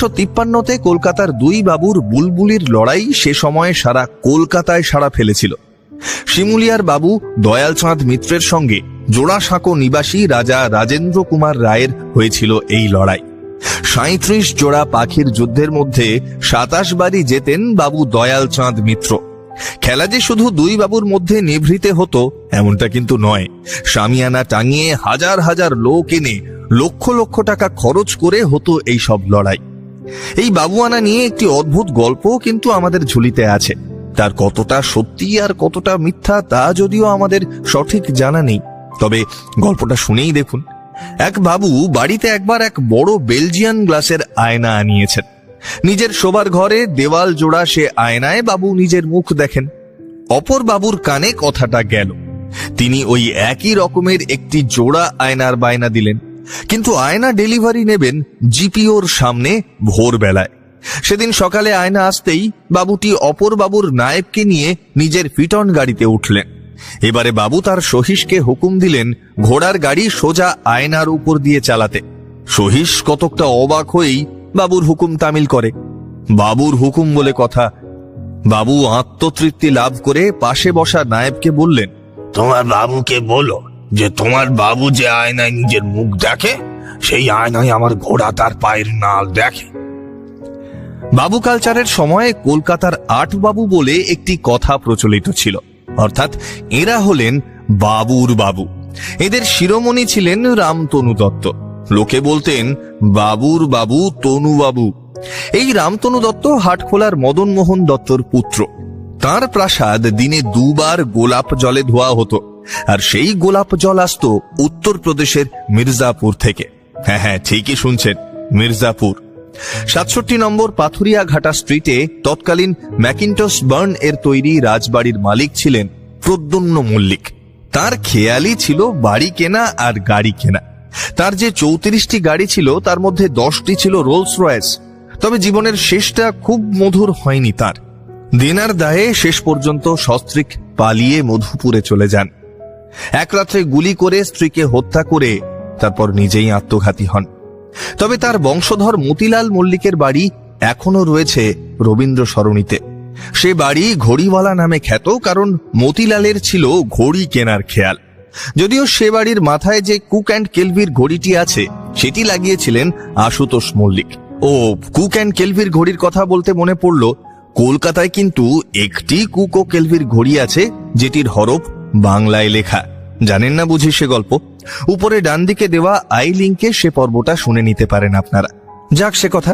1853-তে কলকাতার দুই বাবুর বুলবুলির লড়াই সে সময়ে সারা কলকাতায় সাড়া ফেলেছিল। শিমুলিয়ার বাবু দয়ালচাঁদ মিত্রের সঙ্গে জোড়াসাঁকো নিবাসী রাজা রাজেন্দ্র কুমার রায়ের হয়েছিল এই লড়াই। 37 জোড়া পাখির যুদ্ধের মধ্যে 27 বারই জেতেন বাবু দয়ালচাঁদ মিত্র। খেলা যে শুধু দুই বাবুর মধ্যে নিভৃতে হতো এমনটা কিন্তু নয়। শামিয়ানা টাঙিয়ে হাজার হাজার লোক এনে লক্ষ লক্ষ টাকা খরচ করে হতো এই সব লড়াই। এই বাবুয়ানা নিয়ে একটি অদ্ভুত গল্প কিন্তু আমাদের ঝুলিতে আছে। তার কতটা সত্যি আর কতটা মিথ্যা তা যদিও আমাদের সঠিক জানা নেই, তবে গল্পটা শুনেই দেখুন। এক বাবু বাড়িতে একবার এক বড় বেলজিয়ান গ্লাসের আয়না আনিয়েছেন। নিজের শোবার ঘরে দেওয়াল জোড়া সে আয়নায় বাবু নিজের মুখ দেখেন। অপর বাবুর কানে কথাটা গেল। তিনি ওই একই রকমের একটি জোড়া আয়নার বায়না দিলেন, কিন্তু আয়না ডেলিভারি নেবেন জিপিওর সামনে ভোরবেলায়। সেদিন সকালে আয়না আসতেই বাবুটি অপর বাবুর নায়েবকে নিয়ে নিজের ফিটন গাড়িতে উঠলেন। এবারে বাবু তার সহিসকে হুকুম দিলেন ঘোড়ার গাড়ি সোজা আয়নার উপর দিয়ে চালাতে। সহিস কতকটা অবাক হয়েই বাবুর হুকুম তামিল করে। বাবুর হুকুম বলে কথা। বাবু আত্মতৃপ্তি লাভ করে পাশে বসা নায়েবকে বললেন, তোমার বাবুকে বলো যে তোমার বাবু যে আয়নায় নিজের মুখ দেখে সেই আয়নায় আমার ঘোড়া তার পায়ের নাল দেখে। বাবু কালচারের সময় কলকাতার 8 বাবু বলে একটি কথা প্রচলিত ছিল, অর্থাৎ এরা হলেন বাবুর বাবু। এদের শিরোমণি ছিলেন রামতনু দত্ত। লোকে বলতেন বাবুর বাবু তনু বাবু। এই রামতনু দত্ত হাটখোলার মদন মোহন দত্তর পুত্র। তার প্রাসাদ দিনে 2 বার গোলাপ জলে ধোয়া হতো, আর সেই গোলাপ জল আসতো উত্তরপ্রদেশের মির্জাপুর থেকে। হ্যাঁ, ঠিকই শুনছেন, মির্জাপুর। 67 নম্বর পাথুরিয়া ঘাটা স্ট্রিটে তৎকালীন ম্যাকিন্টস বার্ন এর তৈরি রাজবাড়ির মালিক ছিলেন প্রদ্যুম্ন মল্লিক। তার খেয়ালই ছিল বাড়ি কেনা আর গাড়ি কেনা। তার যে 34টি গাড়ি ছিল তার মধ্যে 10টি ছিল রোলস রয়েস। তবে জীবনের শেষটা খুব মধুর হয়নি তার। দেনার দায়ে শেষ পর্যন্ত সস্ত্রীক পালিয়ে মধুপুরে চলে যান। এক রাত্রে গুলি করে স্ত্রীকে হত্যা করে তারপর নিজেই আত্মঘাতী হন। তবে তার বংশধর মতিলাল মল্লিকের বাড়ি এখনো রয়েছে রবীন্দ্র সরণিতে। সে বাড়ি ঘড়িওয়ালা নামে খ্যাত, কারণ মতিলালের ছিল ঘড়ি কেনার খেয়াল। যদিও সে বাড়ির মাথায় যে কুক অ্যান্ড কেলভির ঘড়িটি আছে সেটি লাগিয়েছিলেন আশুতোষ মল্লিক। ও কুক অ্যান্ড কেলভির ঘড়ির কথা বলতে মনে পড়ল, কলকাতায় কিন্তু একটি কুক ও কেলভির ঘড়ি আছে যেটির হরফ বাংলায় লেখা। জানেন না বুঝি সে গল্প? উপরে ডান দিকে দেওয়া আই লিঙ্কে সে পর্বটা শুনে নিতে পারেন আপনারা। যাক সে কথা।